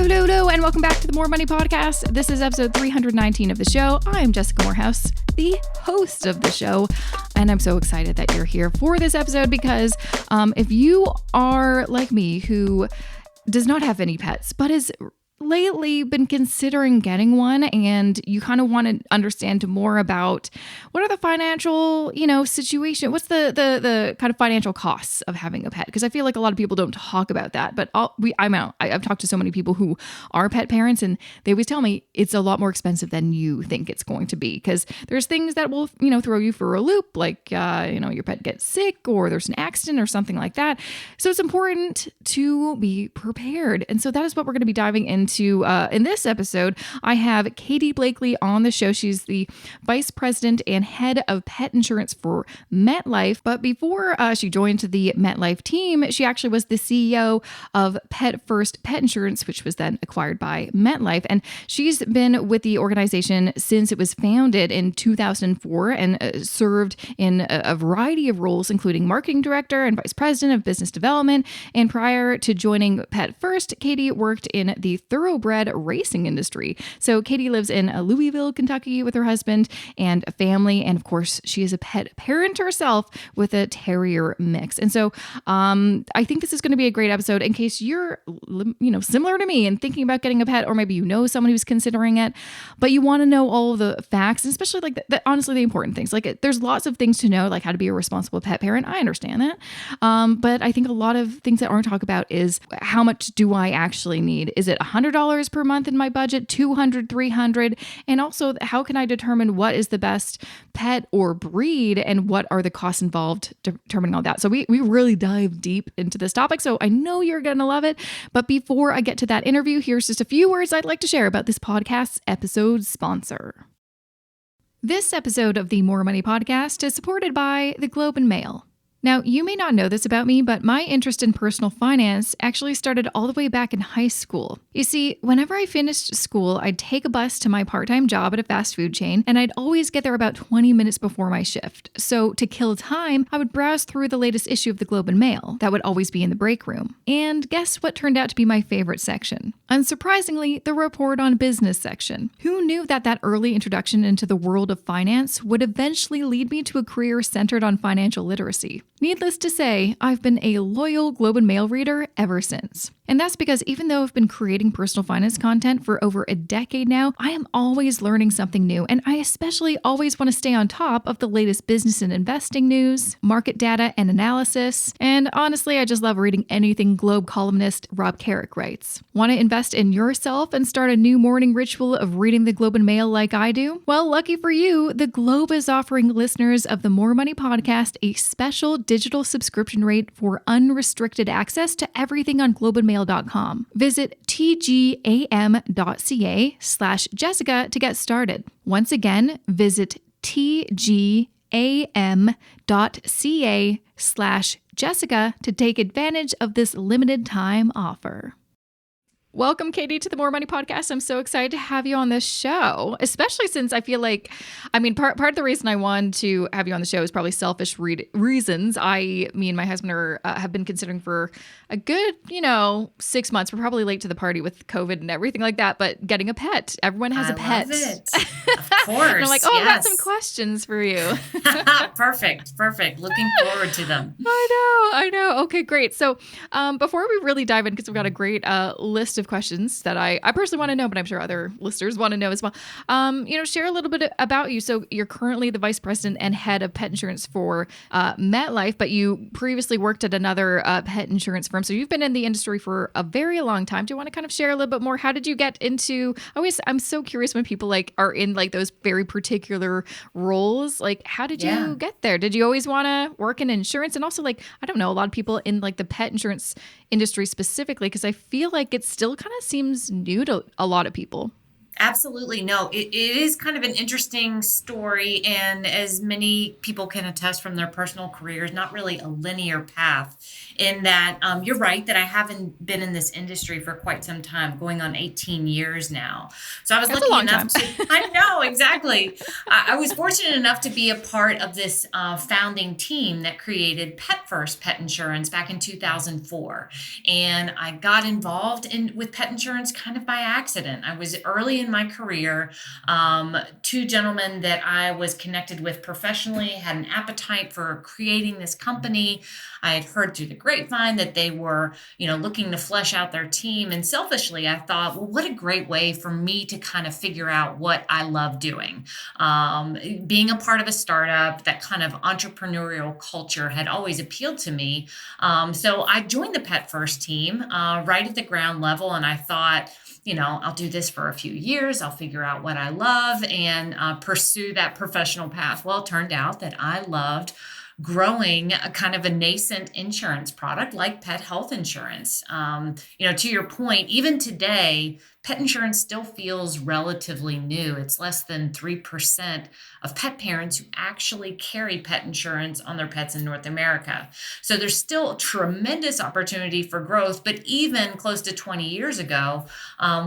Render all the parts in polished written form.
Hello, and welcome back to the More Money Podcast. This is episode 319 of the show. I'm Jessica Morehouse, the host of the show, and I'm so excited that you're here for this episode because if you are like me who does not have any pets, but is lately been considering getting one, and you kind of want to understand more about what are the financial, situation, what's the kind of financial costs of having a pet? Because I feel like a lot of people don't talk about that, but I've talked to so many people who are pet parents, and they always tell me it's a lot more expensive than you think it's going to be, because there's things that will, throw you for a loop, like, your pet gets sick or there's an accident or something like that. So it's important to be prepared. And so that is what we're going to be diving into in this episode. I have Katie Blakeley on the show. She's the vice president and head of pet insurance for MetLife. But before she joined the MetLife team, she actually was the CEO of PetFirst Pet Insurance, which was then acquired by MetLife. And she's been with the organization since it was founded in 2004 and served in a variety of roles, including marketing director and vice president of business development. And prior to joining PetFirst, Katie worked in the thoroughbred racing industry. So Katie lives in Louisville, Kentucky with her husband and a family. And of course, she is a pet parent herself with a terrier-mix. And so I think this is going to be a great episode in case you're, similar to me and thinking about getting a pet, or maybe someone who's considering it, but you want to know all of the facts, and especially like honestly, the important things. Like there's lots of things to know, like how to be a responsible pet parent. I understand that. But I think a lot of things that aren't talked about is how much do I actually need? Is it $100 per month in my budget, $200, $300? And also, how can I determine what is the best pet or breed and what are the costs involved determining all that? So we really dive deep into this topic. So I know you're going to love it. But before I get to that interview, here's just a few words I'd like to share about this podcast's episode sponsor. This episode of the More Money Podcast is supported by the Globe and Mail. Now, you may not know this about me, but my interest in personal finance actually started all the way back in high school. You see, whenever I finished school, I'd take a bus to my part-time job at a fast food chain, and I'd always get there about 20 minutes before my shift. So to kill time, I would browse through the latest issue of the Globe and Mail. That would always be in the break room. And guess what turned out to be my favorite section? Unsurprisingly, the report on business section. Who knew that early introduction into the world of finance would eventually lead me to a career centered on financial literacy? Needless to say, I've been a loyal Globe and Mail reader ever since. And that's because even though I've been creating personal finance content for over a decade now, I am always learning something new, and I especially always want to stay on top of the latest business and investing news, market data and analysis, and honestly, I just love reading anything Globe columnist Rob Carrick writes. Want to invest in yourself and start a new morning ritual of reading the Globe and Mail like I do? Well, lucky for you, the Globe is offering listeners of the More Money Podcast a special digital subscription rate for unrestricted access to everything on globeandmail.com. Visit tgam.ca/Jessica to get started. Once again, visit tgam.ca/Jessica to take advantage of this limited time offer. Welcome, Katie, to the More Money Podcast. I'm so excited to have you on this show, especially since I feel like, part of the reason I wanted to have you on the show is probably selfish reasons. Me and my husband have been considering for a good, 6 months. We're probably late to the party with COVID and everything like that, but getting a pet. Everyone has a pet. Love it. Of course. And I'm like, I've got some questions for you. Perfect. Looking forward to them. I know. Okay, great. So before we really dive in, because we've got a great list of questions that I personally want to know, but I'm sure other listeners want to know as well. Share a little bit about you. So you're currently the vice president and head of pet insurance for MetLife, but you previously worked at another pet insurance firm. So you've been in the industry for a very long time. Do you want to kind of share a little bit more? How did you get into, I'm so curious when people are in those very particular roles, how did you get there? Did you always want to work in insurance? And also I don't know, a lot of people in the pet insurance industry specifically, because I feel like it still kind of seems new to a lot of people. Absolutely. No, it is kind of an interesting story. And as many people can attest from their personal careers, not really a linear path in that you're right that I haven't been in this industry for quite some time, going on 18 years now. So I was That's a lucky long enough time. I know, exactly. I was fortunate enough to be a part of this founding team that created PetFirst Pet Insurance back in 2004. And I got involved with pet insurance kind of by accident. I was early in my career. Two gentlemen that I was connected with professionally had an appetite for creating this company. I had heard through the grapevine that they were, looking to flesh out their team. And selfishly, I thought, well, what a great way for me to kind of figure out what I love doing. Being a part of a startup, that kind of entrepreneurial culture had always appealed to me. So I joined the PetFirst team right at the ground level, and I thought, I'll do this for a few years. I'll figure out what I love and pursue that professional path. Well, it turned out that I loved growing a kind of a nascent insurance product like pet health insurance. To your point, even today, pet insurance still feels relatively new. It's less than 3% of pet parents who actually carry pet insurance on their pets in North America. So there's still a tremendous opportunity for growth. But even close to 20 years ago,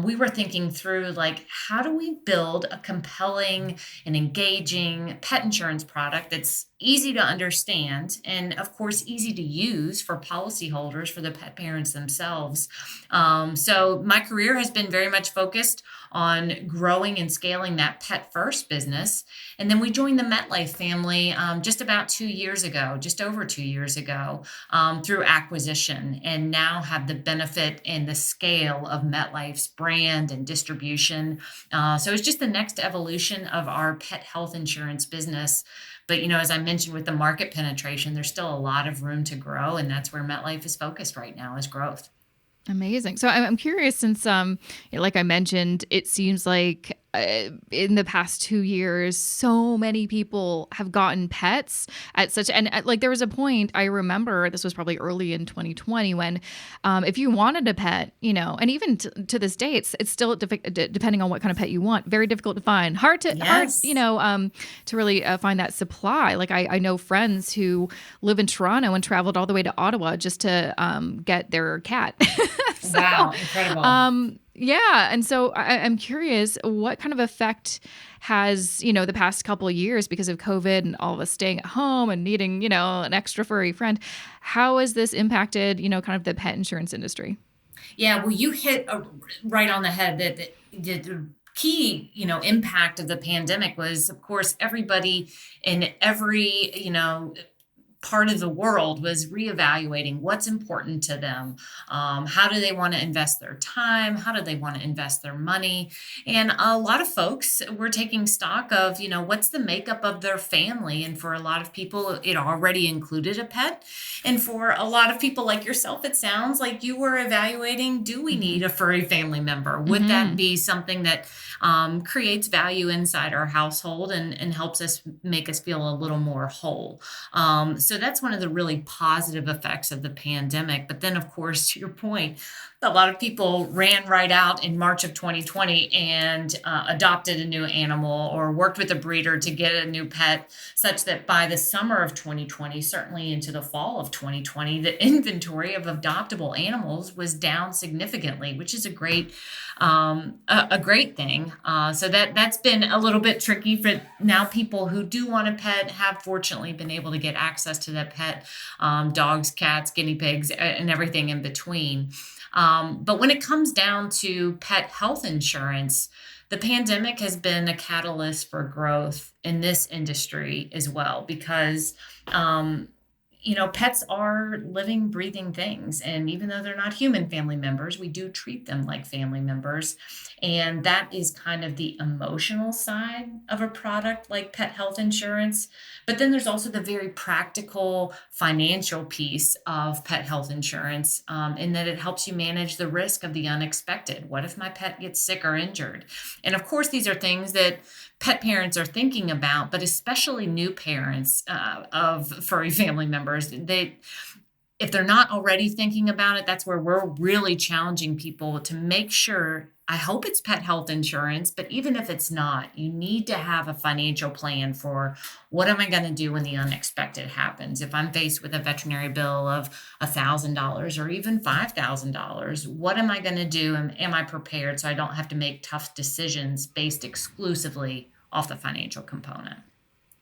we were thinking through how do we build a compelling and engaging pet insurance product that's easy to understand and, of course, easy to use for policyholders, for the pet parents themselves. So my career has been very much focused on growing and scaling that PetFirst business. And then we joined the MetLife family just about 2 years ago, just over 2 years ago, through acquisition, and now have the benefit and the scale of MetLife's brand and distribution. So it's just the next evolution of our pet health insurance business. But, as I mentioned with the market penetration, there's still a lot of room to grow. And that's where MetLife is focused right now, is growth. Amazing. So I'm curious, since like I mentioned, it seems like in the past 2 years, so many people have gotten pets at such, and there was a point, I remember this was probably early in 2020 when if you wanted a pet, and even to this day, it's still depending on what kind of pet you want, very difficult to find, hard to really find that supply. I know friends who live in Toronto and traveled all the way to Ottawa just to get their cat. So, wow, incredible. Yeah. And so I'm curious, what kind of effect has, the past couple of years, because of COVID and all of us staying at home and needing, an extra furry friend, how has this impacted, kind of the pet insurance industry? Yeah, well, you hit right on the head that the key, impact of the pandemic was, of course, everybody in every, part of the world was reevaluating what's important to them. How do they want to invest their time? How do they want to invest their money? And a lot of folks were taking stock of, what's the makeup of their family? And for a lot of people, it already included a pet. And for a lot of people like yourself, it sounds like you were evaluating, do we need a furry family member? Would that be something that creates value inside our household and helps us make us feel a little more whole? So that's one of the really positive effects of the pandemic. But then, of course, to your point, a lot of people ran right out in March of 2020 and adopted a new animal or worked with a breeder to get a new pet, such that by the summer of 2020, certainly into the fall of 2020, the inventory of adoptable animals was down significantly, which is a great thing. So that's been a little bit tricky for now. People who do want a pet have fortunately been able to get access to that pet, dogs, cats, guinea pigs, and everything in between. But when it comes down to pet health insurance, the pandemic has been a catalyst for growth in this industry as well, because pets are living, breathing things. And even though they're not human family members, we do treat them like family members. And that is kind of the emotional side of a product like pet health insurance. But then there's also the very practical financial piece of pet health insurance, in that it helps you manage the risk of the unexpected. What if my pet gets sick or injured? And of course, these are things that pet parents are thinking about, but especially new parents of furry family members. if they're not already thinking about it, that's where we're really challenging people to make sure. I hope it's pet health insurance, but even if it's not, you need to have a financial plan for what am I going to do when the unexpected happens? If I'm faced with a veterinary bill of $1,000 or even $5,000, what am I going to do? And am I prepared so I don't have to make tough decisions based exclusively off the financial component?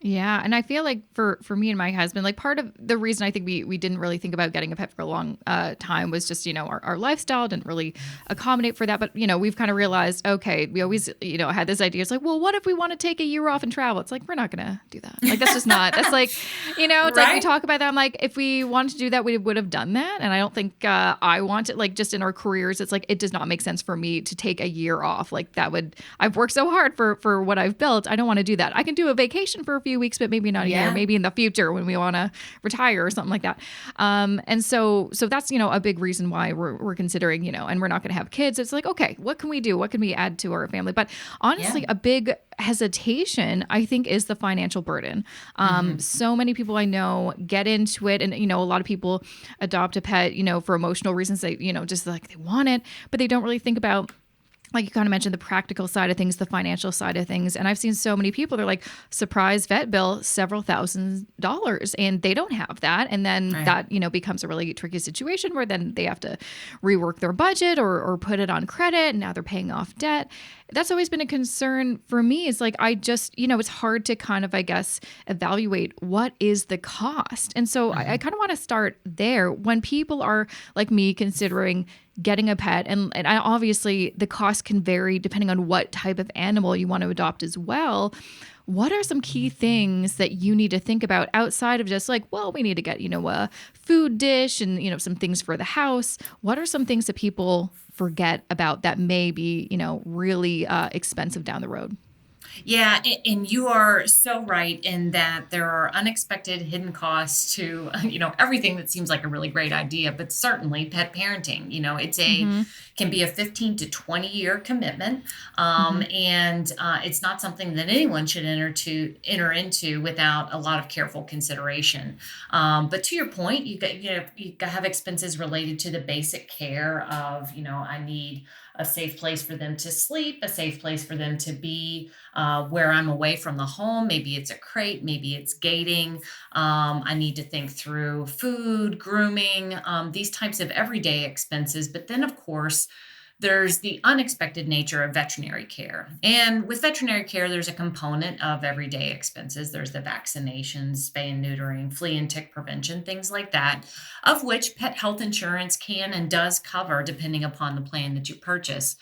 Yeah. And I feel like for me and my husband, like part of the reason I think we didn't really think about getting a pet for a long time was just, our lifestyle didn't really accommodate for that. But, we've kind of realized, okay, we always, had this idea. It's like, well, what if we want to take a year off and travel? It's like, we're not going to do that. Like, that's just not, that's like, it's like we talk about that. I'm like, if we wanted to do that, we would have done that. And I don't think I want it, like just in our careers, it's like, it does not make sense for me to take a year off. Like I've worked so hard for what I've built. I don't want to do that. I can do a vacation for a few weeks, but maybe not a year, maybe in the future when we want to retire or something like that. And so that's, a big reason why we're considering, and we're not going to have kids. It's like, okay, what can we do? What can we add to our family? But honestly, a big hesitation, I think, is the financial burden. So many people I know get into it, and, a lot of people adopt a pet, for emotional reasons. They, just like they want it, but they don't really think about, like you kind of mentioned, the practical side of things, the financial side of things. And I've seen so many people, they're like, surprise vet bill, several $1,000s, and they don't have that. And then that, becomes a really tricky situation where then they have to rework their budget or put it on credit. And now they're paying off debt. That's always been a concern for me. Is like, I just, it's hard to kind of, I guess, evaluate what is the cost. And so I kind of want to start there when people are like me considering getting a pet. And obviously the cost can vary depending on what type of animal you want to adopt as well. What are some key things that you need to think about outside of just like, well, we need to get, a food dish and, some things for the house? What are some things that people forget about that may be, really expensive down the road? Yeah, and you are so right in that there are unexpected hidden costs to, everything that seems like a really great idea, but certainly pet parenting, it's can be a 15 to 20 year commitment. And it's not something that anyone should enter into without a lot of careful consideration. But to your point, you have expenses related to the basic care of, I need a safe place for them to sleep, a safe place for them to be where I'm away from the home. Maybe it's a crate, maybe it's gating. I need to think through food, grooming, these types of everyday expenses. But then, of course, there's the unexpected nature of veterinary care. And with veterinary care, there's a component of everyday expenses. There's the vaccinations, spay and neutering, flea and tick prevention, things like that, of which pet health insurance can and does cover depending upon the plan that you purchase.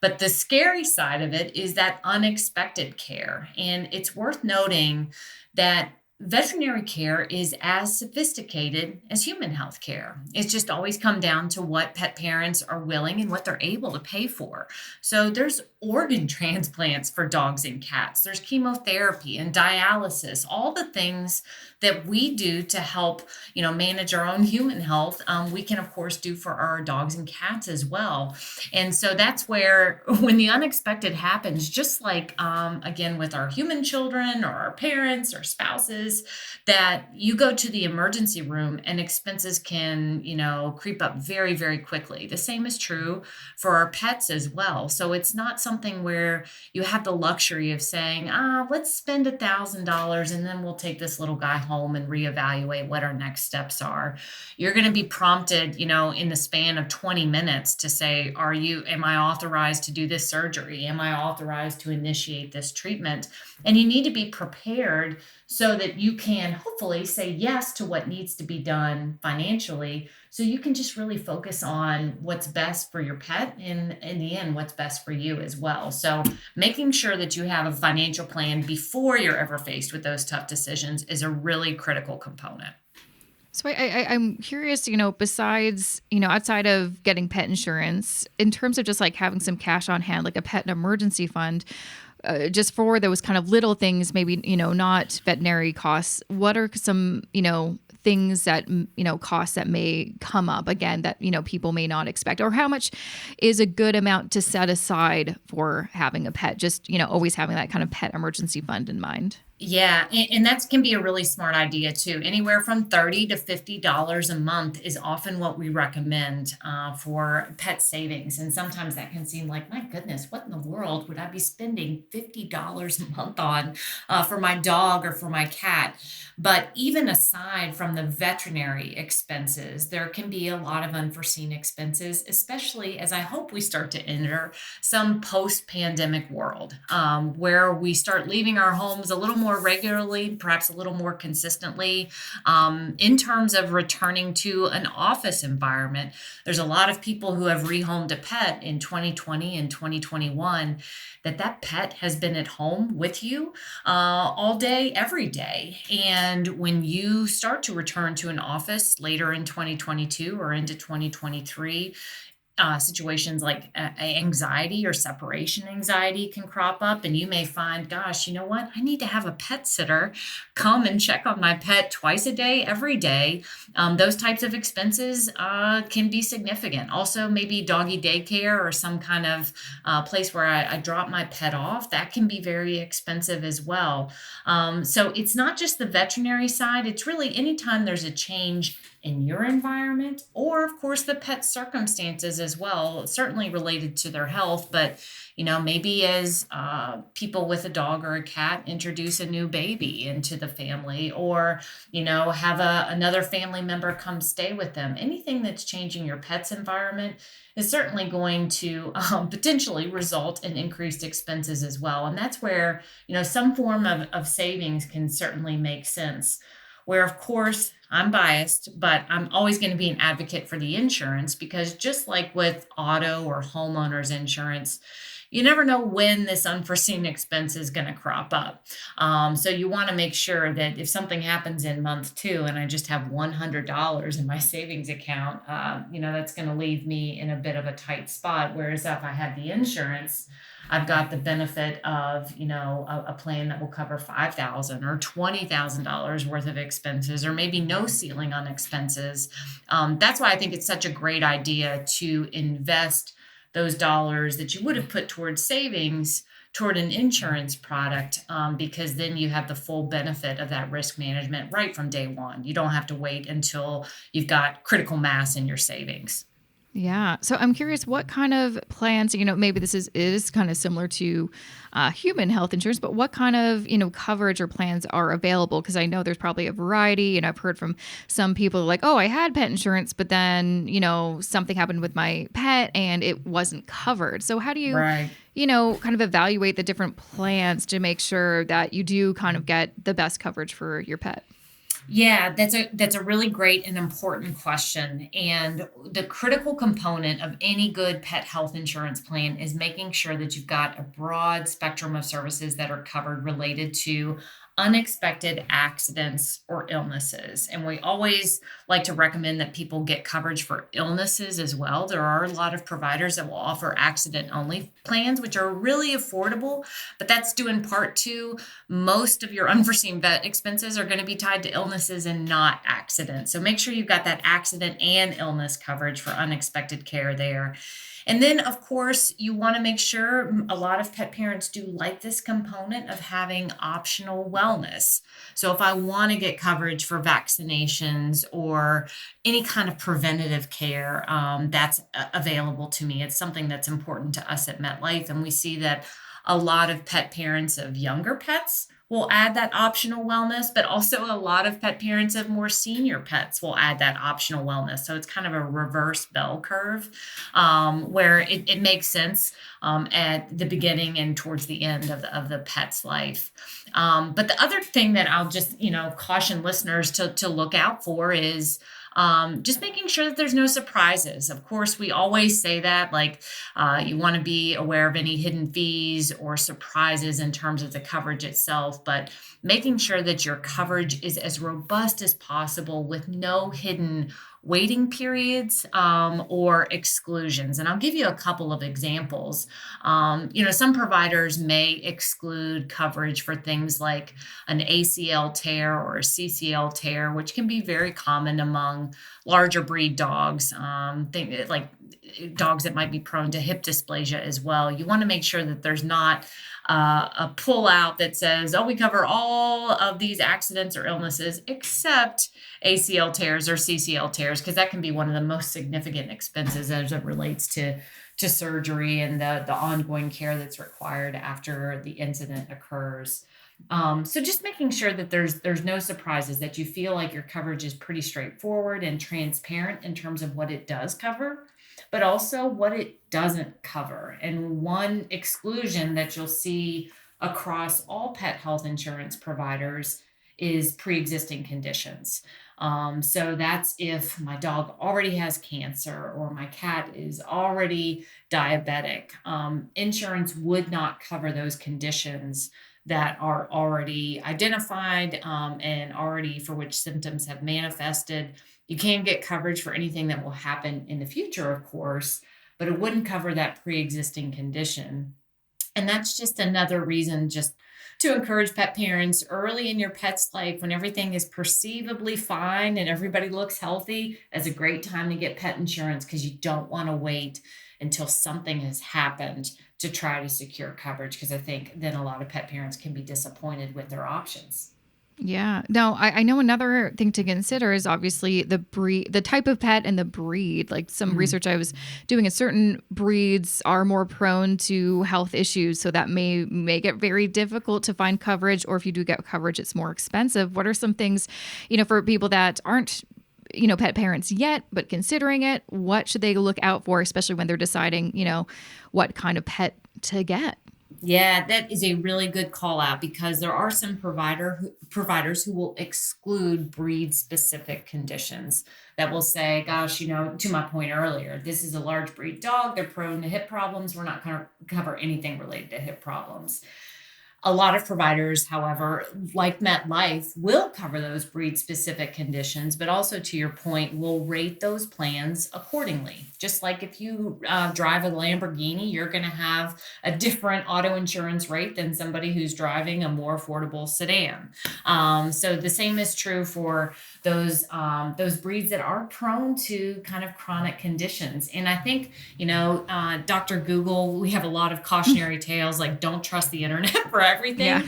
But the scary side of it is that unexpected care. And it's worth noting that veterinary care is as sophisticated as human health care. It's just always come down to what pet parents are willing and what they're able to pay for. So there's organ transplants for dogs and cats. There's chemotherapy and dialysis, all the things that we do to help, manage our own human health. We can, of course, do for our dogs and cats as well. And so that's where, when the unexpected happens, just like, again, with our human children or our parents or spouses, that you go to the emergency room and expenses can, creep up very, very quickly. The same is true for our pets as well. So it's not something where you have the luxury of saying, let's spend $1,000 and then we'll take this little guy home and reevaluate what our next steps are. You're going to be prompted, in the span of 20 minutes to say, am I authorized to do this surgery? Am I authorized to initiate this treatment? And you need to be prepared so that you can hopefully say yes to what needs to be done financially, so you can just really focus on what's best for your pet and in the end, what's best for you as well. So making sure that you have a financial plan before you're ever faced with those tough decisions is a really critical component. So I'm curious, besides, outside of getting pet insurance, in terms of just like having some cash on hand, like a pet emergency fund, just for those kind of little things, maybe, not veterinary costs, what are some, things that, costs that may come up again that, people may not expect, or how much is a good amount to set aside for having a pet? Just, always having that kind of pet emergency fund in mind. Yeah, and that can be a really smart idea too. Anywhere from $30 to $50 a month is often what we recommend for pet savings. And sometimes that can seem like, my goodness, what in the world would I be spending $50 a month on for my dog or for my cat? But even aside from the veterinary expenses, there can be a lot of unforeseen expenses, especially as I hope we start to enter some post-pandemic world where we start leaving our homes a little more regularly, perhaps a little more consistently. In terms of returning to an office environment, there's a lot of people who have rehomed a pet in 2020 and 2021 that pet has been at home with you all day, every day. And when you start to return to an office later in 2022 or into 2023, situations like anxiety or separation anxiety can crop up, and you may find, gosh, you know what? I need to have a pet sitter come and check on my pet twice a day, every day. Those types of expenses can be significant. Also, maybe doggy daycare or some kind of place where I drop my pet off, that can be very expensive as well. So it's not just the veterinary side, it's really anytime there's a change in your environment, or of course the pet circumstances as well, certainly related to their health. But maybe as people with a dog or a cat introduce a new baby into the family, or have another family member come stay with them, anything that's changing your pet's environment is certainly going to potentially result in increased expenses as well. And that's where some form of savings can certainly make sense, where of course I'm biased, but I'm always going to be an advocate for the insurance, because just like with auto or homeowners insurance, you never know when this unforeseen expense is going to crop up. So you want to make sure that if something happens in month 2 and I just have $100 in my savings account, that's going to leave me in a bit of a tight spot. Whereas if I had the insurance, I've got the benefit of, a plan that will cover $5,000 or $20,000 worth of expenses, or maybe no ceiling on expenses. That's why I think it's such a great idea to invest those dollars that you would have put towards savings toward an insurance product, because then you have the full benefit of that risk management right from day one. You don't have to wait until you've got critical mass in your savings. Yeah. So I'm curious, what kind of plans, maybe this is kind of similar to human health insurance, but what kind of, coverage or plans are available? Because I know there's probably a variety, and I've heard from some people like, oh, I had pet insurance, but then, something happened with my pet and it wasn't covered. So how do you, Right. Kind of evaluate the different plans to make sure that you do kind of get the best coverage for your pet? Yeah, that's a really great and important question. And the critical component of any good pet health insurance plan is making sure that you've got a broad spectrum of services that are covered related to unexpected accidents or illnesses. And we always like to recommend that people get coverage for illnesses as well. There are a lot of providers that will offer accident only plans, which are really affordable, but that's due in part to most of your unforeseen vet expenses are going to be tied to illnesses and not accidents. So make sure you've got that accident and illness coverage for unexpected care there. And then, of course, you want to make sure, a lot of pet parents do like this component of having optional wellness. So if I want to get coverage for vaccinations or any kind of preventative care, that's available to me. It's something that's important to us at MetLife. And we see that a lot of pet parents of younger pets will add that optional wellness, but also a lot of pet parents of more senior pets will add that optional wellness. So it's kind of a reverse bell curve, where it makes sense at the beginning and towards the end of the pet's life. But the other thing that I'll just caution listeners to look out for is just making sure that there's no surprises. Of course, we always say that, like, you want to be aware of any hidden fees or surprises in terms of the coverage itself, but making sure that your coverage is as robust as possible with no hidden waiting periods or exclusions. And I'll give you a couple of examples. Some providers may exclude coverage for things like an ACL tear or a CCL tear, which can be very common among larger breed dogs. Like dogs that might be prone to hip dysplasia as well. You want to make sure that there's not a pull out that says, oh, we cover all of these accidents or illnesses except ACL tears or CCL tears, because that can be one of the most significant expenses as it relates to surgery and the ongoing care that's required after the incident occurs. So just making sure that there's no surprises, that you feel like your coverage is pretty straightforward and transparent in terms of what it does cover, but also what it doesn't cover. And one exclusion that you'll see across all pet health insurance providers is pre-existing conditions. So that's if my dog already has cancer or my cat is already diabetic. Insurance would not cover those conditions that are already identified and already for which symptoms have manifested. You can get coverage for anything that will happen in the future, of course, but it wouldn't cover that pre-existing condition. And that's just another reason just to encourage pet parents early in your pet's life, when everything is perceivably fine and everybody looks healthy, is a great time to get pet insurance, because you don't want to wait until something has happened to try to secure coverage, because I think then a lot of pet parents can be disappointed with their options. Yeah. No, I know another thing to consider is obviously the breed, the type of pet and the breed. Like some research I was doing is certain breeds are more prone to health issues. So that may make it very difficult to find coverage, or if you do get coverage, it's more expensive. What are some things, for people that aren't, pet parents yet, but considering it, what should they look out for, especially when they're deciding, what kind of pet to get? Yeah, that is a really good call out, because there are some providers who will exclude breed specific conditions that will say, gosh, to my point earlier, this is a large breed dog. They're prone to hip problems. We're not going to cover anything related to hip problems. A lot of providers, however, like MetLife, will cover those breed-specific conditions, but also, to your point, will rate those plans accordingly. Just like if you drive a Lamborghini, you're going to have a different auto insurance rate than somebody who's driving a more affordable sedan. So the same is true for those breeds that are prone to kind of chronic conditions. And I think, Dr. Google, we have a lot of cautionary tales, like don't trust the internet for everything. Yeah.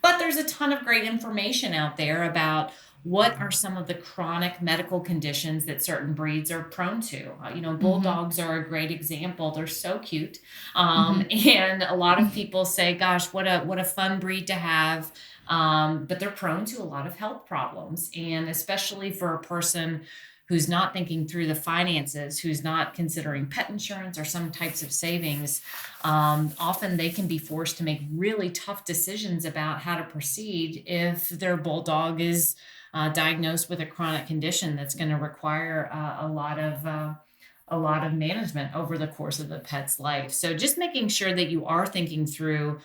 But there's a ton of great information out there about what are some of the chronic medical conditions that certain breeds are prone to. Bulldogs are a great example. They're so cute. And a lot of people say, gosh, what a fun breed to have. But they're prone to a lot of health problems. And especially for a person who's not thinking through the finances, who's not considering pet insurance or some types of savings, often they can be forced to make really tough decisions about how to proceed if their bulldog is diagnosed with a chronic condition that's going to require a lot of management over the course of the pet's life. So just making sure that you are thinking through,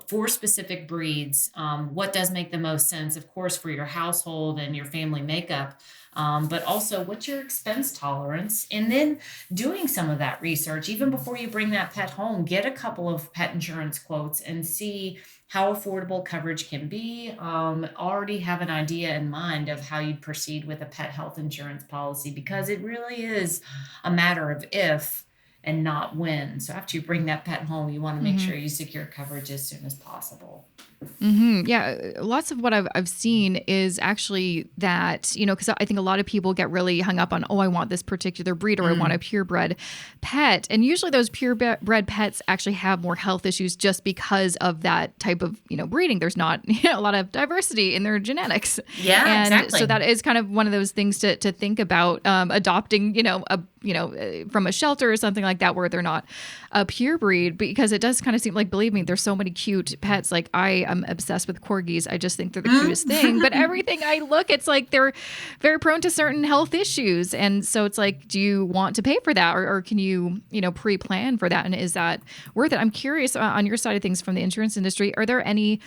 for specific breeds, what does make the most sense, of course, for your household and your family makeup, but also what's your expense tolerance, and then doing some of that research. Even before you bring that pet home, get a couple of pet insurance quotes and see how affordable coverage can be. Already have an idea in mind of how you'd proceed with a pet health insurance policy, because it really is a matter of if and not when. So after you bring that pet home, you want to make sure you secure coverage as soon as possible. Yeah. Lots of what I've seen is actually that, because I think a lot of people get really hung up on, I want this particular breed, or I want a purebred pet. And usually those purebred pets actually have more health issues just because of that type of, breeding. There's not a lot of diversity in their genetics. Yeah, and exactly. So that is kind of one of those things to think about, adopting, from a shelter or something like that, where they're not a pure breed, because it does kind of seem like, believe me, there's so many cute pets. Like I am obsessed with corgis. I just think they're the cutest thing, but everything I look, it's like they're very prone to certain health issues. And so it's like, do you want to pay for that? Or can you, pre-plan for that? And is that worth it? I'm curious on your side of things from the insurance industry. Are there any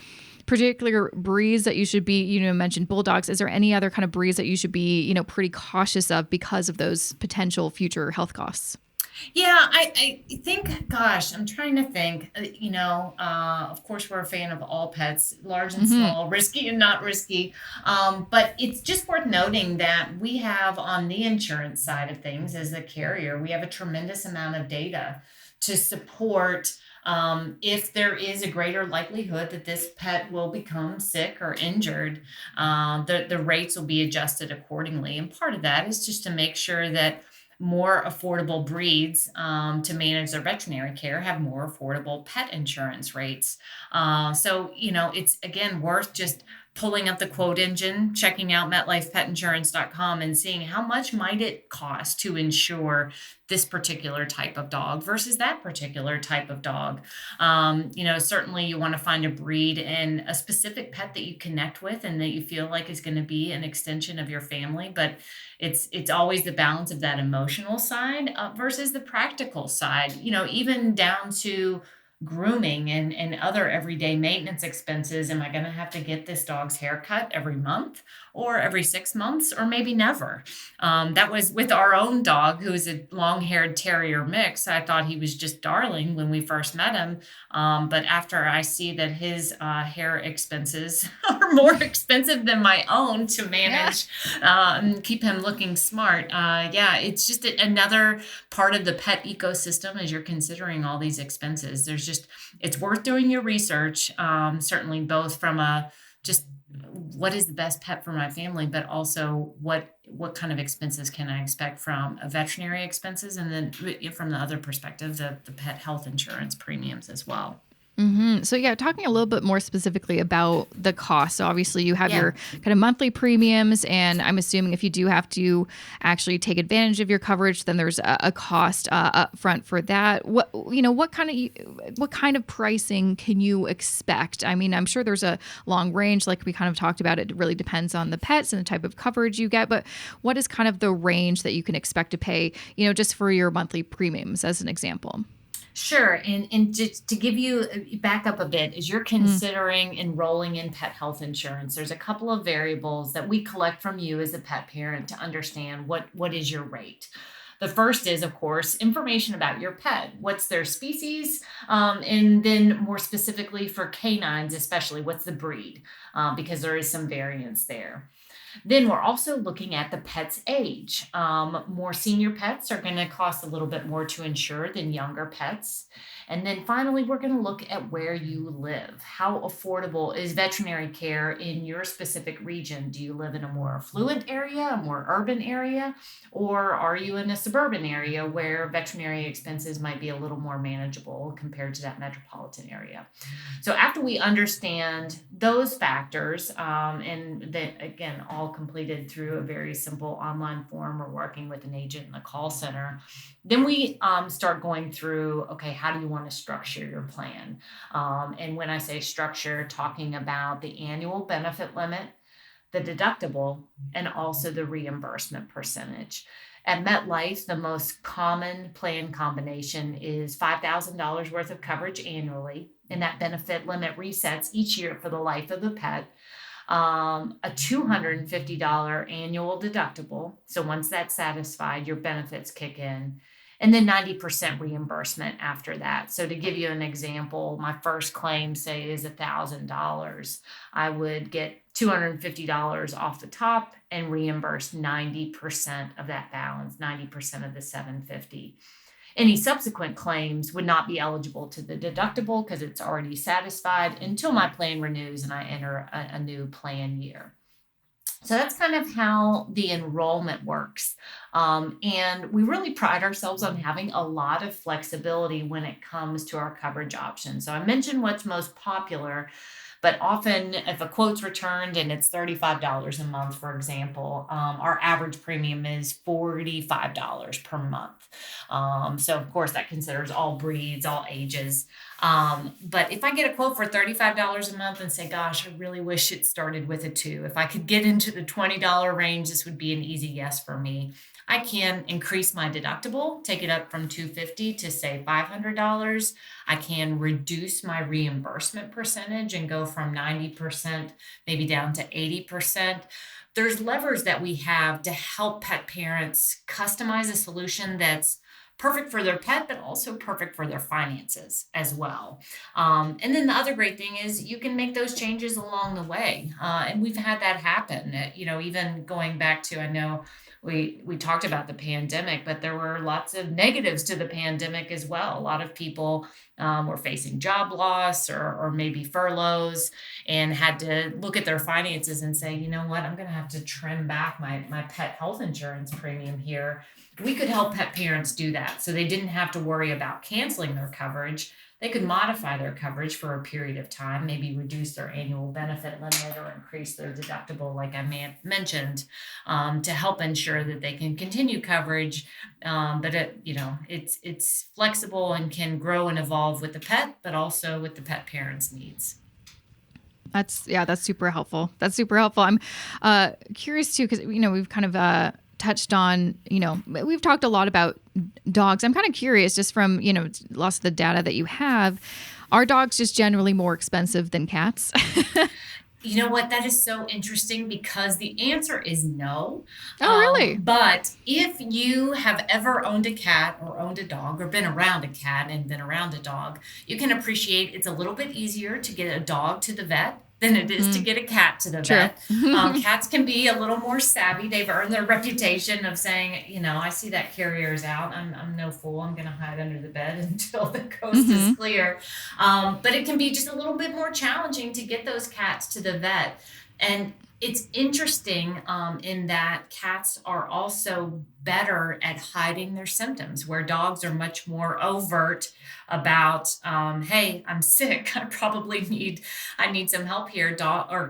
particular breeds that you should be, mentioned bulldogs. Is there any other kind of breeds that you should be, pretty cautious of because of those potential future health costs? Yeah, I think, gosh, I'm trying to think. Of course, we're a fan of all pets, large and Hmm. small, risky and not risky. But it's just worth noting that we have on the insurance side of things as a carrier, we have a tremendous amount of data to support if there is a greater likelihood that this pet will become sick or injured, the rates will be adjusted accordingly. And part of that is just to make sure that more affordable breeds to manage their veterinary care have more affordable pet insurance rates. So it's again worth just pulling up the quote engine, checking out MetLifePetInsurance.com and seeing how much might it cost to insure this particular type of dog versus that particular type of dog. Certainly you want to find a breed and a specific pet that you connect with and that you feel like is going to be an extension of your family, but it's always the balance of that emotional side versus the practical side, even down to grooming and other everyday maintenance expenses. Am I going to have to get this dog's hair cut every month or every 6 months or maybe never? That was with our own dog, who's a long-haired terrier mix. I thought he was just darling when we first met him, but after I see that his hair expenses are more expensive than my own to Yeah. manage and keep him looking smart. Yeah, it's just another part of the pet ecosystem as you're considering all these expenses. It's worth doing your research, certainly both from a just what is the best pet for my family, but also what kind of expenses can I expect from a veterinary expenses, and then from the other perspective, the pet health insurance premiums as well. So yeah, talking a little bit more specifically about the cost. So obviously you have Yeah. your kind of monthly premiums, and I'm assuming if you do have to actually take advantage of your coverage, then there's a cost up front for that. What kind of pricing can you expect? I mean, I'm sure there's a long range, like we kind of talked about. It really depends on the pets and the type of coverage you get, but what is kind of the range that you can expect to pay, just for your monthly premiums, as an example? Sure. And just to give you back up a bit, as you're considering enrolling in pet health insurance, there's a couple of variables that we collect from you as a pet parent to understand what is your rate. The first is, of course, information about your pet. What's their species? And then more specifically for canines, especially, what's the breed? Because there is some variance there. Then we're also looking at the pet's age. More senior pets are going to cost a little bit more to insure than younger pets. And then finally, we're going to look at where you live. How affordable is veterinary care in your specific region? Do you live in a more affluent area, a more urban area, or are you in a suburban area where veterinary expenses might be a little more manageable compared to that metropolitan area? So after we understand those factors, and that again, all completed through a very simple online form or working with an agent in a call center, then we start going through, okay, how do you want to structure your plan? And when I say structure, talking about the annual benefit limit, the deductible, and also the reimbursement percentage. At MetLife, the most common plan combination is $5,000 worth of coverage annually, and that benefit limit resets each year for the life of the pet. A $250 annual deductible. So once that's satisfied, your benefits kick in. And then 90% reimbursement after that. So to give you an example, my first claim, say, is $1,000. I would get $250 off the top and reimburse 90% of that balance, 90% of the 750. Any subsequent claims would not be eligible to the deductible because it's already satisfied until my plan renews and I enter a new plan year. So that's kind of how the enrollment works. And we really pride ourselves on having a lot of flexibility when it comes to our coverage options. So I mentioned what's most popular, but often if a quote's returned and it's $35 a month, for example, our average premium is $45 per month. So of course that considers all breeds, all ages. But if I get a quote for $35 a month and say, gosh, I really wish it started with a 2. If I could get into the $20 range, this would be an easy yes for me. I can increase my deductible, take it up from $250 to say $500. I can reduce my reimbursement percentage and go from 90% maybe down to 80%. There's levers that we have to help pet parents customize a solution that's perfect for their pet, but also perfect for their finances as well. And then the other great thing is you can make those changes along the way. And we've had that happen, even going back to, I know we talked about the pandemic, but there were lots of negatives to the pandemic as well. A lot of people were facing job loss or maybe furloughs and had to look at their finances and say, you know what, I'm going to have to trim back my pet health insurance premium here. We could help pet parents do that so they didn't have to worry about canceling their coverage. They could modify their coverage for a period of time, maybe reduce their annual benefit limit or increase their deductible, like I mentioned, to help ensure that they can continue coverage. But it's flexible and can grow and evolve with the pet, but also with the pet parents' needs. That's super helpful. That's super helpful. I'm curious too, because we've kind of touched on, we've talked a lot about dogs. I'm kind of curious, just from, lots of the data that you have, are dogs just generally more expensive than cats? You know what? That is so interesting because the answer is no. Oh, really? But if you have ever owned a cat or owned a dog or been around a cat and been around a dog, you can appreciate it's a little bit easier to get a dog to the vet than it is to get a cat to the vet. Cats can be a little more savvy. They've earned their reputation of saying, I see that carrier's out. I'm no fool. I'm going to hide under the bed until the coast is clear. But it can be just a little bit more challenging to get those cats to the vet. And it's interesting in that cats are also better at hiding their symptoms, where dogs are much more overt about, hey, I'm sick. I need some help here.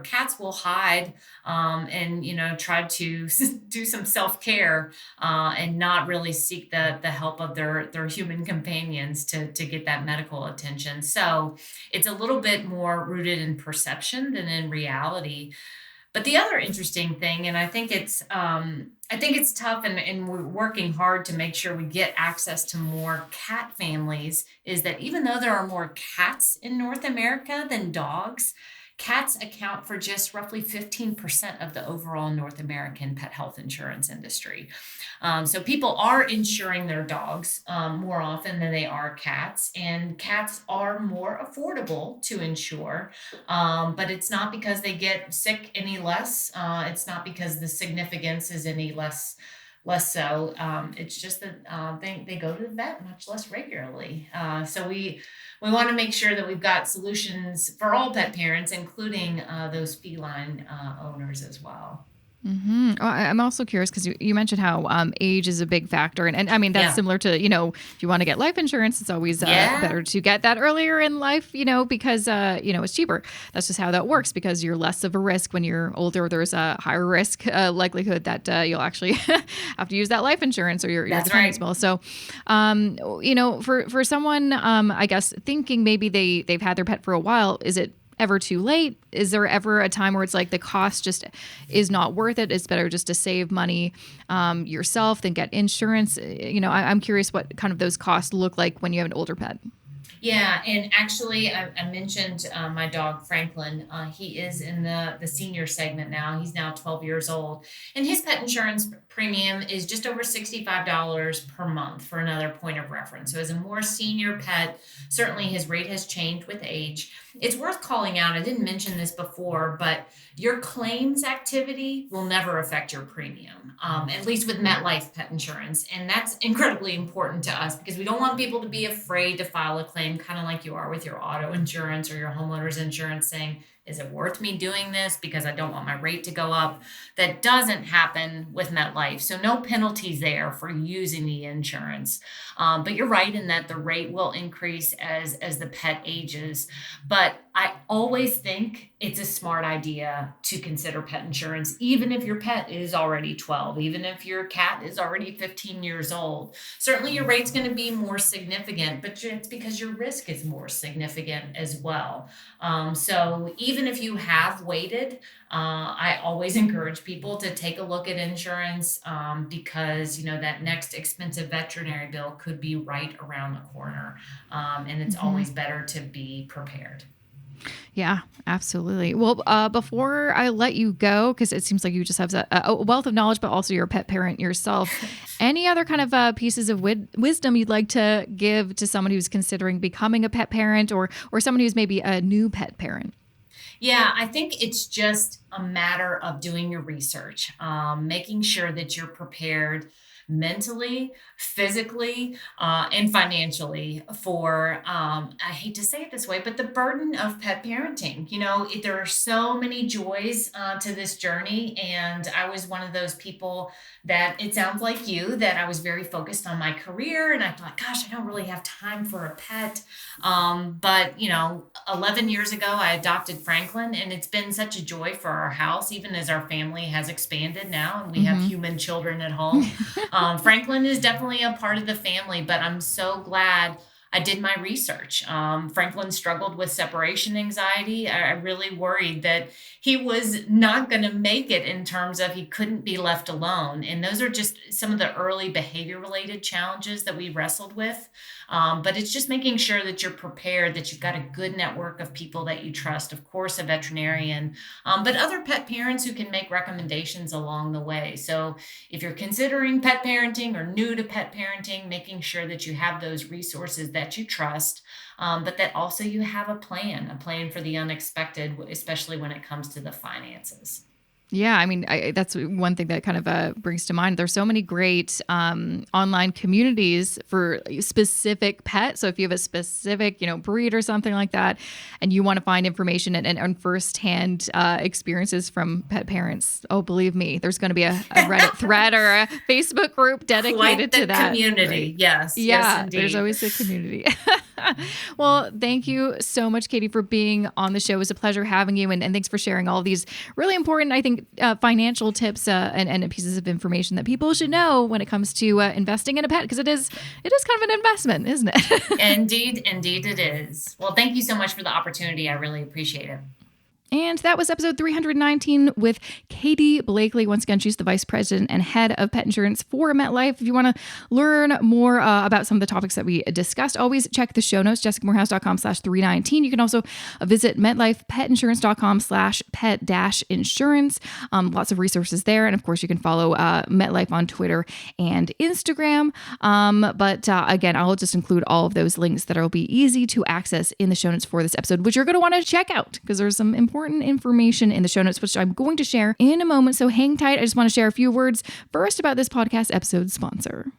Cats will hide and try to do some self-care and not really seek the help of their human companions to get that medical attention. So it's a little bit more rooted in perception than in reality. But the other interesting thing, and I think it's tough, and we're working hard to make sure we get access to more cat families, is that even though there are more cats in North America than dogs, cats account for just roughly 15% of the overall North American pet health insurance industry. So people are insuring their dogs more often than they are cats, and cats are more affordable to insure, but it's not because they get sick any less. It's not because the significance is any less so. It's just that they go to the vet much less regularly. So we want to make sure that we've got solutions for all pet parents, including those feline owners as well. Mm-hmm. I'm also curious because you mentioned how age is a big factor. And I mean, that's similar to, if you want to get life insurance, it's always better to get that earlier in life, because, it's cheaper. That's just how that works, because you're less of a risk when you're older. There's a higher risk likelihood that you'll actually have to use that life insurance, or your dependents will. So, for someone, I guess, thinking maybe they've had their pet for a while, is it ever too late? Is there ever a time where it's like the cost just is not worth it? It's better just to save money yourself than get insurance. I'm curious what kind of those costs look like when you have an older pet. Yeah, and actually, I mentioned my dog, Franklin. He is in the senior segment now. He's now 12 years old. And his pet insurance premium is just over $65 per month, for another point of reference. So as a more senior pet, certainly his rate has changed with age. It's worth calling out, I didn't mention this before, but your claims activity will never affect your premium, at least with MetLife pet insurance. And that's incredibly important to us because we don't want people to be afraid to file a claim, kind of like you are with your auto insurance or your homeowner's insurance, saying, is it worth me doing this because I don't want my rate to go up? That doesn't happen with MetLife. So no penalties there for using the insurance. But you're right in that the rate will increase as the pet ages. But I always think it's a smart idea to consider pet insurance, even if your pet is already 12, even if your cat is already 15 years old. Certainly your rate's going to be more significant, but it's because your risk is more significant as well. So even if you have waited, I always encourage people to take a look at insurance because, that next expensive veterinary bill could be right around the corner. And it's always better to be prepared. Yeah, absolutely. Well, before I let you go, because it seems like you just have a wealth of knowledge, but also you're a pet parent yourself. Any other kind of pieces of wisdom you'd like to give to someone who's considering becoming a pet parent, or someone who's maybe a new pet parent? Yeah, I think it's just a matter of doing your research, making sure that you're prepared mentally, physically, and financially for, I hate to say it this way, but the burden of pet parenting. There are so many joys to this journey. And I was one of those people that it sounds like you, that I was very focused on my career. And I thought, gosh, I don't really have time for a pet. But 11 years ago, I adopted Franklin, and it's been such a joy for our house, even as our family has expanded now and we have human children at home. Franklin is definitely a part of the family, but I'm so glad I did my research. Franklin struggled with separation anxiety. I really worried that he was not going to make it in terms of he couldn't be left alone. And those are just some of the early behavior related challenges that we wrestled with. But it's just making sure that you're prepared, that you've got a good network of people that you trust, of course, a veterinarian, but other pet parents who can make recommendations along the way. So if you're considering pet parenting or new to pet parenting, making sure that you have those resources that you trust, but that also you have a plan for the unexpected, especially when it comes to the finances. Yeah, I mean, that's one thing that kind of brings to mind. There's so many great online communities for specific pets. So if you have a specific, breed or something like that, and you want to find information and firsthand experiences from pet parents, oh, believe me, there's going to be a Reddit thread or a Facebook group dedicated to that community. Right? Yes. Yeah, yes, indeed. There's always a community. Well, thank you so much, Katie, for being on the show. It was a pleasure having you, and thanks for sharing all these really important, I think, financial tips and pieces of information that people should know when it comes to investing in a pet, because it is kind of an investment, isn't it? Indeed it is. Well, thank you so much for the opportunity. I really appreciate it. And that was episode 319 with Katie Blakeley. Once again, she's the vice president and head of pet insurance for MetLife. If you want to learn more about some of the topics that we discussed, always check the show notes, jessicamorehouse.com/319. You can also visit MetLifePetInsurance.com/pet-insurance. Lots of resources there. And of course, you can follow MetLife on Twitter and Instagram. But again, I'll just include all of those links that will be easy to access in the show notes for this episode, which you're going to want to check out because there's some important information in the show notes, which I'm going to share in a moment. So hang tight. I just want to share a few words first about this podcast episode sponsor.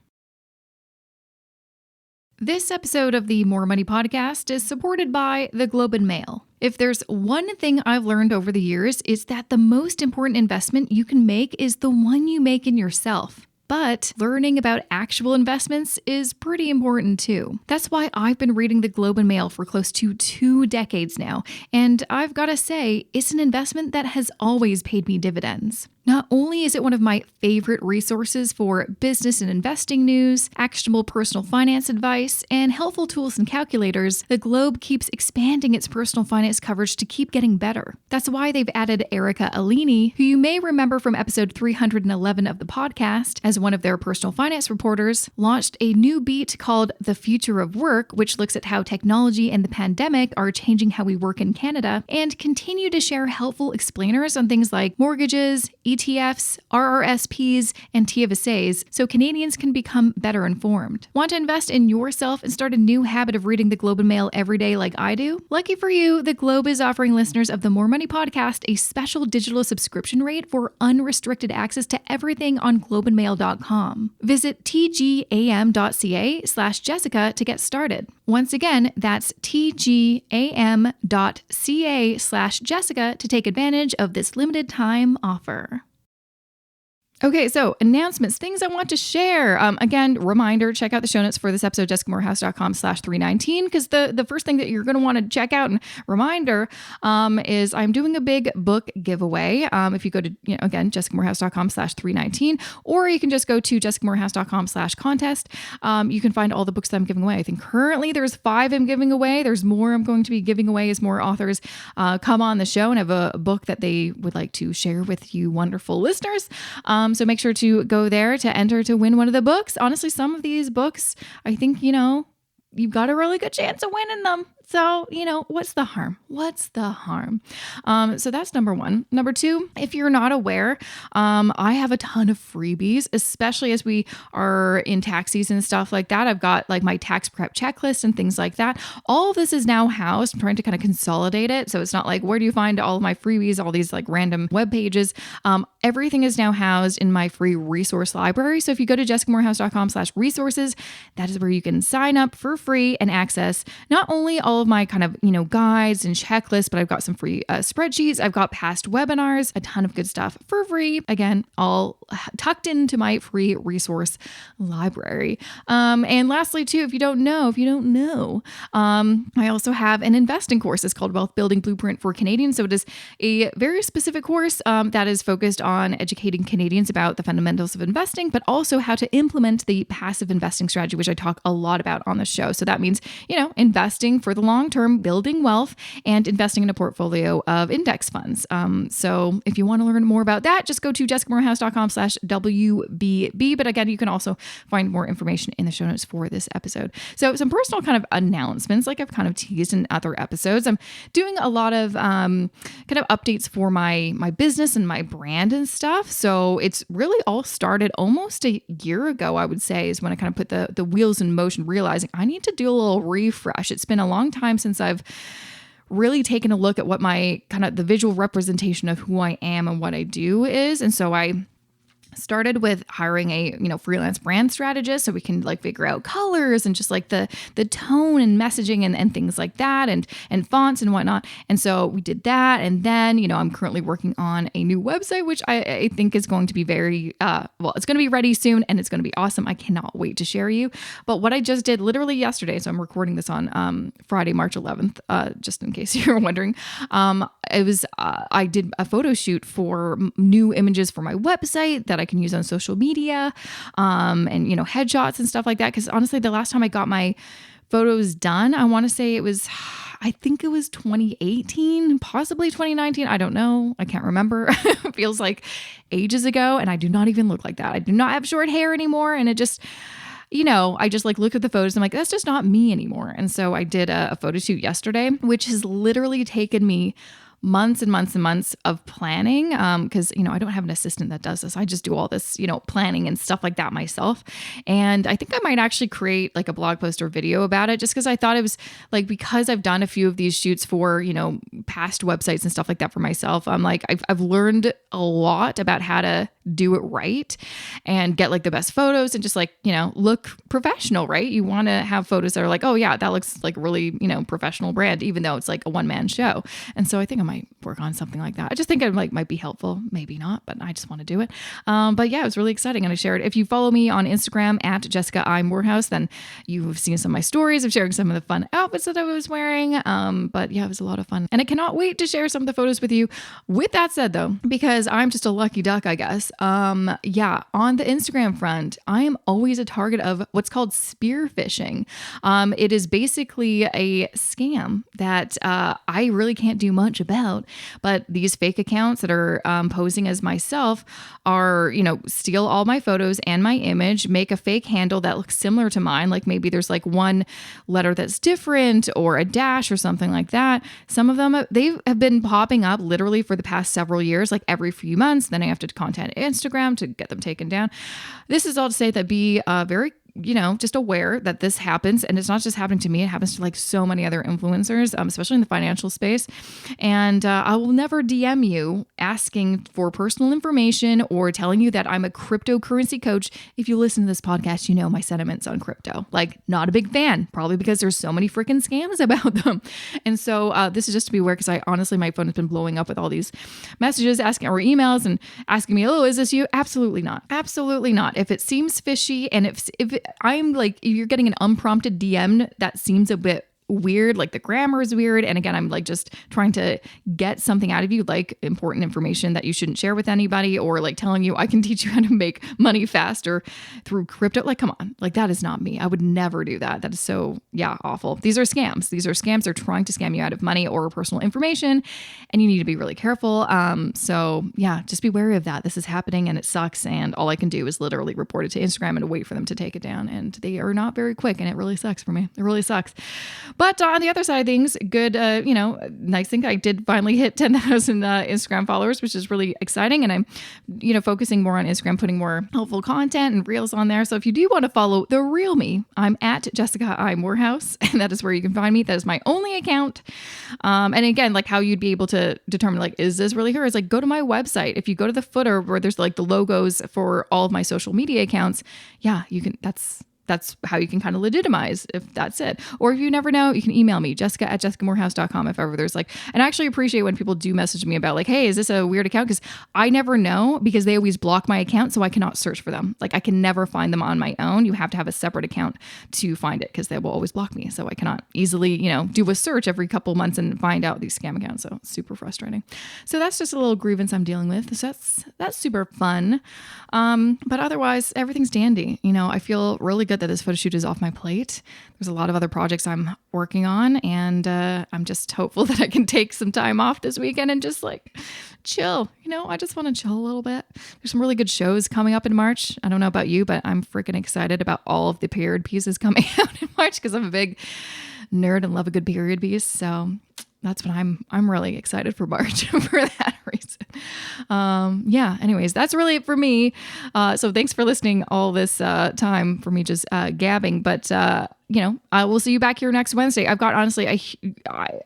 This episode of the More Money Podcast is supported by the Globe and Mail. If there's one thing I've learned over the years, it's that the most important investment you can make is the one you make in yourself. But learning about actual investments is pretty important too. That's why I've been reading the Globe and Mail for close to 2 decades now. And I've got to say, it's an investment that has always paid me dividends. Not only is it one of my favorite resources for business and investing news, actionable personal finance advice, and helpful tools and calculators, the Globe keeps expanding its personal finance coverage to keep getting better. That's why they've added Erica Alini, who you may remember from episode 311 of the podcast, as one of their personal finance reporters, launched a new beat called The Future of Work, which looks at how technology and the pandemic are changing how we work in Canada, and continue to share helpful explainers on things like mortgages, ETFs, RRSPs, and TFSAs, so Canadians can become better informed. Want to invest in yourself and start a new habit of reading the Globe and Mail every day like I do? Lucky for you, the Globe is offering listeners of the More Money Podcast a special digital subscription rate for unrestricted access to everything on globeandmail.com. Visit tgam.ca/Jessica to get started. Once again, that's tgam.ca/Jessica to take advantage of this limited time offer. Okay, so announcements, things I want to share. Again, reminder, check out the show notes for this episode, jessicamorehouse.com/319, because the first thing that you're going to want to check out, and reminder, is I'm doing a big book giveaway. If you go to, again, jessicamorehouse.com/319, or you can just go to jessicamorehouse.com/contest. You can find all the books that I'm giving away. I think currently there's 5 I'm giving away. There's more I'm going to be giving away as more authors come on the show and have a book that they would like to share with you wonderful listeners. So make sure to go there to enter to win one of the books. Honestly, some of these books, I think, you've got a really good chance of winning them. So, what's the harm? What's the harm? So that's number one. Number two, if you're not aware, I have a ton of freebies, especially as we are in tax season and stuff like that. I've got like my tax prep checklist and things like that. All of this is now housed. I'm trying to kind of consolidate it. So it's not like, where do you find all of my freebies, all these like random web pages? Everything is now housed in my free resource library. So if you go to jessicamorehouse.com/resources, that is where you can sign up for free and access not only all of my kind of, guides and checklists, but I've got some free spreadsheets. I've got past webinars, a ton of good stuff for free. Again, all tucked into my free resource library. And lastly, too, if you don't know, I also have an investing course. It's called Wealth Building Blueprint for Canadians. So it is a very specific course that is focused on educating Canadians about the fundamentals of investing, but also how to implement the passive investing strategy, which I talk a lot about on the show. So that means, investing for the long term, building wealth, and investing in a portfolio of index funds. So if you want to learn more about that, just go to jessicamorehouse.com/WBB. But again, you can also find more information in the show notes for this episode. So some personal kind of announcements, like I've kind of teased in other episodes. I'm doing a lot of kind of updates for my business and my brand and stuff. So it's really all started almost a year ago, I would say, is when I kind of put the wheels in motion, realizing I need to do a little refresh. It's been a long time since I've really taken a look at what my kind of the visual representation of who I am and what I do is. And so I started with hiring a, freelance brand strategist so we can like figure out colors and just like the tone and messaging and things like that and fonts and whatnot. And so we did that. And then, I'm currently working on a new website, which I think is going to be very, it's going to be ready soon and it's going to be awesome. I cannot wait to share you. But what I just did literally yesterday, so I'm recording this on Friday, March 11th, just in case you're wondering, I did a photo shoot for new images for my website that I can use on social media, and, headshots and stuff like that. Cause honestly, the last time I got my photos done, I want to say I think it was 2018, possibly 2019. I don't know. I can't remember. It feels like ages ago. And I do not even look like that. I do not have short hair anymore. And it just, I just like look at the photos and I'm like, that's just not me anymore. And so I did a photo shoot yesterday, which has literally taken me months and months and months of planning. Cause I don't have an assistant that does this. I just do all this, planning and stuff like that myself. And I think I might actually create like a blog post or video about it just cause I thought it was like, because I've done a few of these shoots for, past websites and stuff like that for myself. I'm like, I've learned a lot about how to do it right and get like the best photos and just like, look professional, right? You want to have photos that are like, oh yeah, that looks like really, professional brand, even though it's like a one-man show. And so I think I might work on something like that. I just think it might be helpful, maybe not, but I just want to do it. But yeah, it was really exciting. And I shared, if you follow me on Instagram at Jessica I. Morehouse, then you've seen some of my stories of sharing some of the fun outfits that I was wearing. But yeah, it was a lot of fun. And I cannot wait to share some of the photos with you. With that said though, because I'm just a lucky duck, I guess. On the Instagram front, I am always a target of what's called spear phishing. It is basically a scam that I really can't do much about, but these fake accounts that are posing as myself are, steal all my photos and my image, make a fake handle that looks similar to mine. Like maybe there's like one letter that's different or a dash or something like that. Some of them, they have been popping up literally for the past several years, like every few months. Then I have to contact Instagram to get them taken down. This is all to say that be very just aware that this happens. And it's not just happening to me. It happens to like so many other influencers, especially in the financial space. And I will never DM you asking for personal information or telling you that I'm a cryptocurrency coach. If you listen to this podcast, my sentiments on crypto. Like, not a big fan, probably because there's so many freaking scams about them. And so this is just to be aware, because I honestly, my phone has been blowing up with all these messages asking or emails and asking me, oh, is this you? Absolutely not. Absolutely not. If it seems fishy and if I'm like, if you're getting an unprompted DM that seems a bit weird, like the grammar is weird. And again, I'm like just trying to get something out of you, like important information that you shouldn't share with anybody, or like telling you I can teach you how to make money faster through crypto. Like, come on, like that is not me. I would never do that. That is so, awful. These are scams. They're trying to scam you out of money or personal information, and you need to be really careful. So yeah, just be wary of that. This is happening and it sucks. And all I can do is literally report it to Instagram and wait for them to take it down. And they are not very quick, and it really sucks for me. It really sucks. But on the other side of things, good, nice thing. I did finally hit 10,000 Instagram followers, which is really exciting. And I'm, focusing more on Instagram, putting more helpful content and reels on there. So if you do want to follow the real me, I'm at Jessica I. Morehouse, and that is where you can find me. That is my only account. And again, like how you'd be able to determine, like, is this really her? Is like, go to my website. If you go to the footer where there's like the logos for all of my social media accounts, yeah, you can, that's how you can kind of legitimize if that's it. Or if you never know, you can email me, jessica@jessicamorehouse.com if ever there's like, and I actually appreciate when people do message me about like, hey, is this a weird account? Because I never know, because they always block my account. So I cannot search for them. Like I can never find them on my own. You have to have a separate account to find it because they will always block me. So I cannot easily, do a search every couple months and find out these scam accounts. So it's super frustrating. So that's just a little grievance I'm dealing with. So that's super fun. But otherwise, everything's dandy. I feel really good that this photo shoot is off my plate. There's a lot of other projects I'm working on, and I'm just hopeful that I can take some time off this weekend and just like chill. I just want to chill a little bit. There's some really good shows coming up in March. I don't know about you, but I'm freaking excited about all of the period pieces coming out in March because I'm a big nerd and love a good period piece. So that's what I'm really excited for March for that reason. Anyways, that's really it for me. So thanks for listening all this time for me just gabbing. But, I will see you back here next Wednesday. I've got, honestly,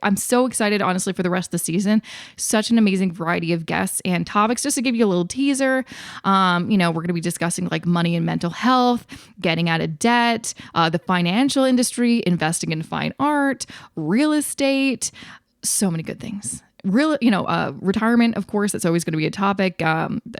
I'm so excited, honestly, for the rest of the season. Such an amazing variety of guests and topics. Just to give you a little teaser, we're going to be discussing like money and mental health, getting out of debt, the financial industry, investing in fine art, real estate, so many good things. Retirement, of course, that's always going to be a topic.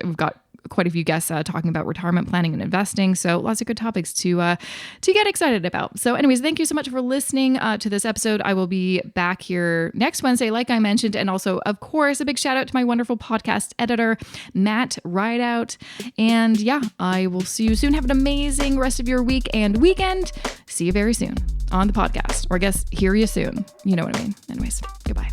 We've got quite a few guests talking about retirement planning and investing. So lots of good topics to get excited about. So anyways, thank you so much for listening to this episode. I will be back here next Wednesday, like I mentioned. And also, of course, a big shout out to my wonderful podcast editor, Matt Rideout. And I will see you soon. Have an amazing rest of your week and weekend. See you very soon on the podcast, or I guess hear you soon. You know what I mean. Anyways, goodbye.